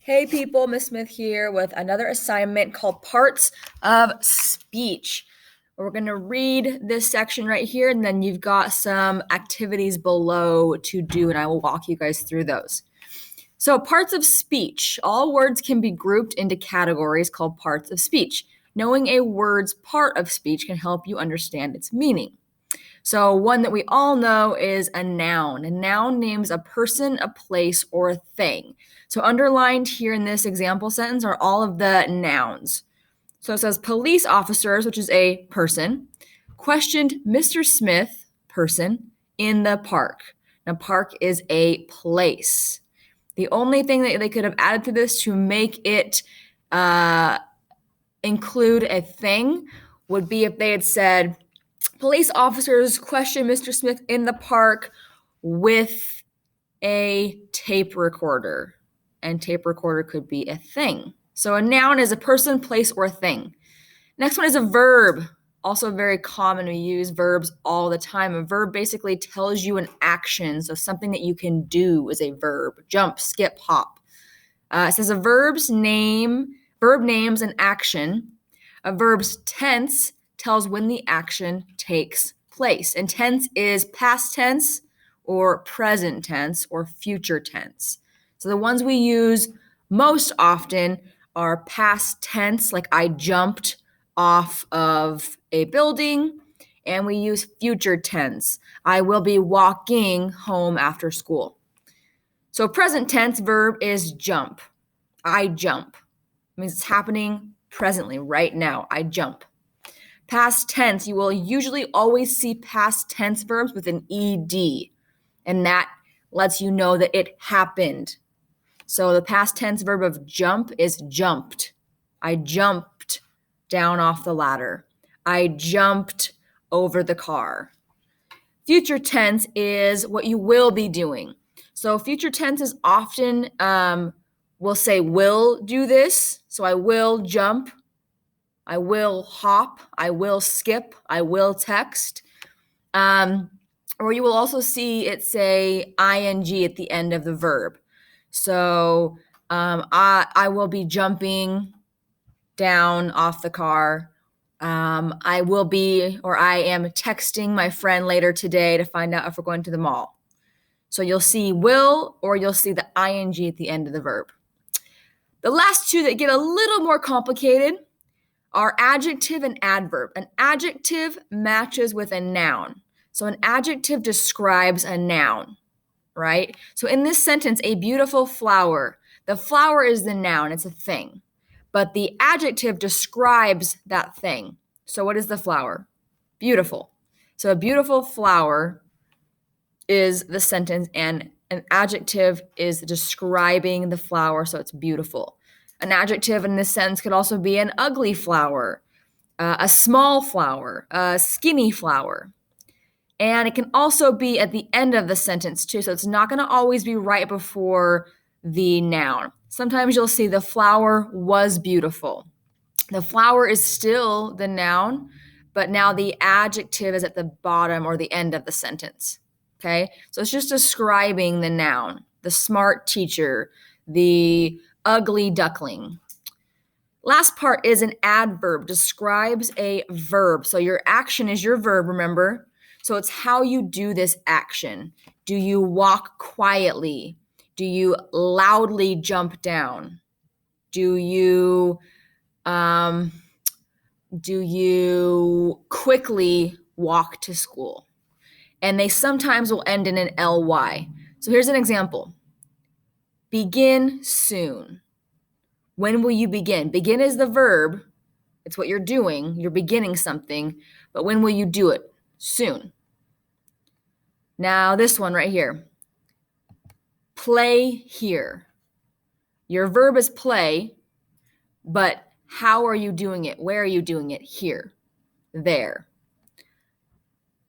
Hey people, Miss Smith here with another assignment called Parts of Speech. We're going to read this section right here, and then you've got some activities below to do, and I will walk you guys through those. So parts of speech. All words can be grouped into categories called parts of speech. Knowing a word's part of speech can help you understand its meaning. So one that we all know is a noun. A noun names a person, a place, or a thing. So underlined here in this example sentence are all of the nouns. So it says police officers, which is a person, questioned Mr. Smith, person, in the park. Now, park is a place. The only thing that they could have added to this to make it include a thing would be if they had said, police officers questioned Mr. Smith in the park with a tape recorder. And tape recorder could be a thing. So a noun is a person, place, or a thing. Next one is a verb. Also very common. We use verbs all the time. A verb basically tells you an action. So something that you can do is a verb. Jump, skip, hop. It says a verb names an action. A verb's tense tells when the action takes place. And tense is past tense or present tense or future tense. So the ones we use most often are past tense, like I jumped off of a building, and we use future tense. I will be walking home after school. So present tense verb is jump. I jump. It means it's happening presently, right now. I jump. Past tense, you will usually always see past tense verbs with an ed, and that lets you know that it happened. So the past tense verb of jump is jumped. I jumped down off the ladder. I jumped over the car. Future tense is what you will be doing. So future tense is often, we'll say will do this. So I will jump. I will hop, I will skip, I will text. Or you will also see it say ing at the end of the verb. So I will be jumping down off the car. I will be, or I am texting my friend later today to find out if we're going to the mall. So you'll see will, or you'll see the ing at the end of the verb. The last two that get a little more complicated are adjective and adverb. An adjective matches with a noun. So an adjective describes a noun, right? So in this sentence, a beautiful flower, the flower is the noun, it's a thing. But the adjective describes that thing. So what is the flower? Beautiful. So a beautiful flower is the sentence, and an adjective is describing the flower, so it's beautiful. An adjective in this sentence could also be an ugly flower, a small flower, a skinny flower. And it can also be at the end of the sentence too. So it's not going to always be right before the noun. Sometimes you'll see the flower was beautiful. The flower is still the noun, but now the adjective is at the bottom or the end of the sentence. Okay? So it's just describing the noun, the smart teacher, the ugly duckling. Last part is an adverb, describes a verb. So your action is your verb, remember? So it's how you do this action. Do you walk quietly? Do you loudly jump down? Do you quickly walk to school? And they sometimes will end in an ly. So here's an example. Begin soon. When will you begin? Begin is the verb. It's what you're doing. You're beginning something. But when will you do it? Soon. Now this one right here. Play here. Your verb is play, but how are you doing it? Where are you doing it? Here. There.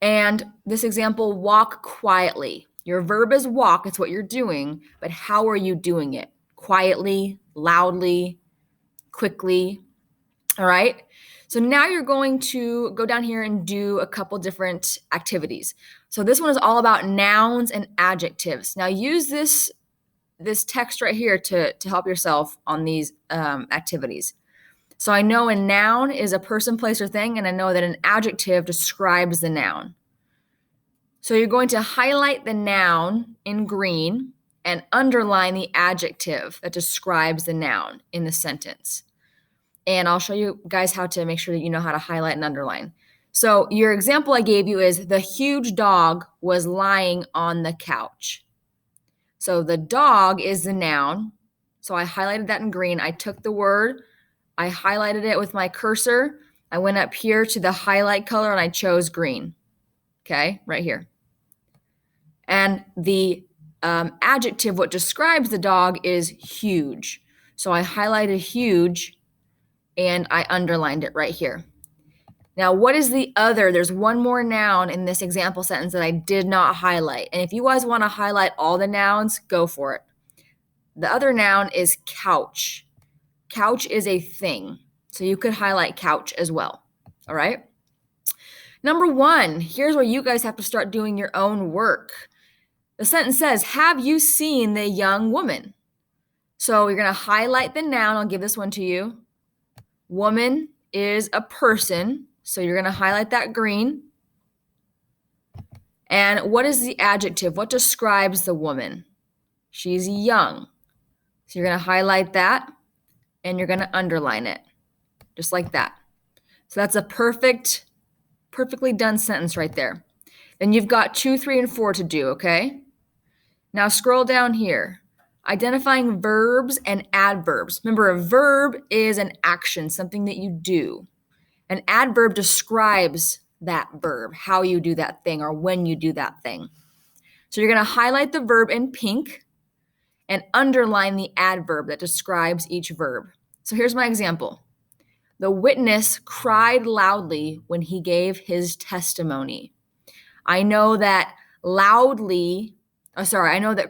And this example, walk quietly. Your verb is walk, it's what you're doing, but how are you doing it? Quietly, loudly, quickly. All right? So now you're going to go down here and do a couple different activities. So this one is all about nouns and adjectives. Now use this this text right here to help yourself on these activities. So I know a noun is a person, place, or thing, and I know that an adjective describes the noun. So you're going to highlight the noun in green and underline the adjective that describes the noun in the sentence. And I'll show you guys how to make sure that you know how to highlight and underline. So your example I gave you is the huge dog was lying on the couch. So the dog is the noun. So I highlighted that in green. I took the word, I highlighted it with my cursor. I went up here to the highlight color and I chose green. Okay, right here. And the adjective, what describes the dog, is huge. So I highlighted huge and I underlined it right here. Now, what is the other? There's one more noun in this example sentence that I did not highlight. And if you guys want to highlight all the nouns, go for it. The other noun is couch. Couch is a thing. So you could highlight couch as well. All right. Number 1, here's where you guys have to start doing your own work. The sentence says, have you seen the young woman? So you're going to highlight the noun. I'll give this one to you. Woman is a person. So you're going to highlight that green. And what is the adjective? What describes the woman? She's young. So you're going to highlight that and you're going to underline it, just like that. So that's a perfectly done sentence right there. Then you've got 2, 3, and 4 to do, okay? Now scroll down here. Identifying verbs and adverbs. Remember, a verb is an action, something that you do. An adverb describes that verb, how you do that thing or when you do that thing. So you're going to highlight the verb in pink and underline the adverb that describes each verb. So here's my example. The witness cried loudly when he gave his testimony. I know that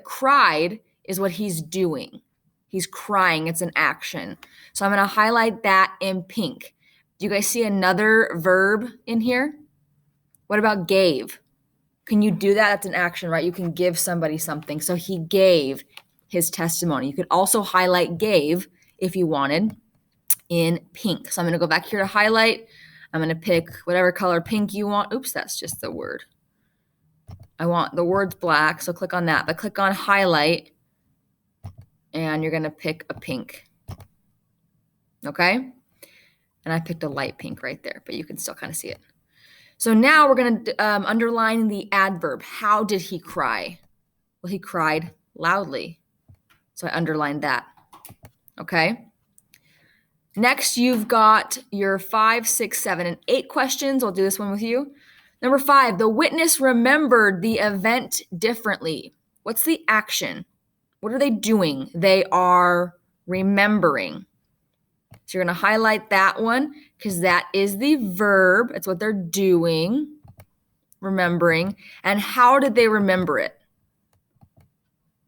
cried is what he's doing. He's crying. It's an action. So I'm going to highlight that in pink. Do you guys see another verb in here? What about gave? Can you do that? That's an action, right? You can give somebody something. So he gave his testimony. You could also highlight gave if you wanted in pink. So I'm going to go back here to highlight. I'm going to pick whatever color pink you want. Oops, that's just the word. I want the word's black, so click on that. But click on highlight, and you're going to pick a pink. Okay? And I picked a light pink right there, but you can still kind of see it. So now we're going to underline the adverb. How did he cry? Well, he cried loudly. So I underlined that. Okay? Next, you've got your 5, 6, 7, and 8 questions. I'll do this one with you. Number 5, the witness remembered the event differently. What's the action? What are they doing? They are remembering. So you're going to highlight that one because that is the verb. It's what they're doing, remembering. And how did they remember it?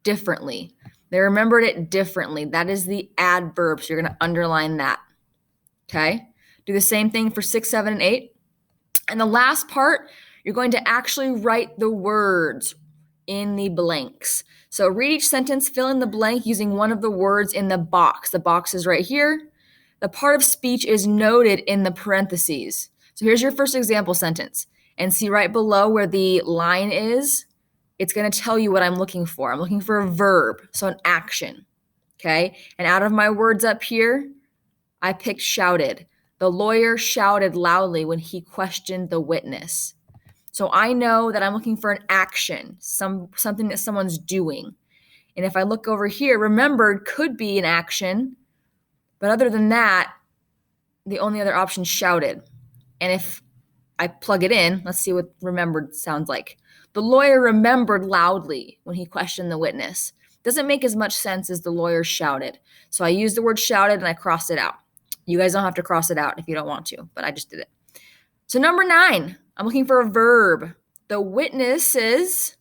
Differently. They remembered it differently. That is the adverb. So you're going to underline that. Okay? Do the same thing for 6, 7, and 8. And the last part, you're going to actually write the words in the blanks. So read each sentence, fill in the blank using one of the words in the box. The box is right here. The part of speech is noted in the parentheses. So here's your first example sentence. And see right below where the line is, it's going to tell you what I'm looking for. I'm looking for a verb, so an action. Okay? And out of my words up here, I picked shouted. The lawyer shouted loudly when he questioned the witness. So I know that I'm looking for an action, something that someone's doing. And if I look over here, remembered could be an action. But other than that, the only other option is shouted. And if I plug it in, let's see what remembered sounds like. The lawyer remembered loudly when he questioned the witness. Doesn't make as much sense as the lawyer shouted. So I used the word shouted and I crossed it out. You guys don't have to cross it out if you don't want to, but I just did it. So number 9, I'm looking for a verb. The witnesses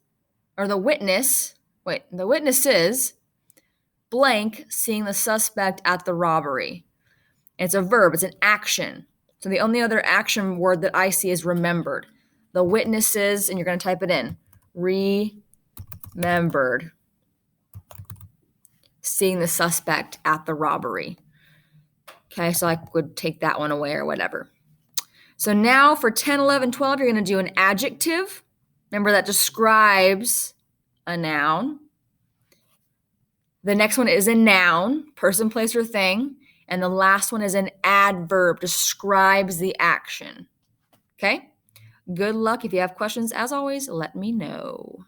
blank seeing the suspect at the robbery. It's a verb. It's an action. So the only other action word that I see is remembered. The witnesses, and you're going to type it in, remembered. seeing the suspect at the robbery. Okay, so I would take that one away or whatever. So now for 10, 11, 12, you're going to do an adjective. Remember, that describes a noun. The next one is a noun, person, place, or thing. And the last one is an adverb, describes the action. Okay? Good luck. If you have questions, as always, let me know.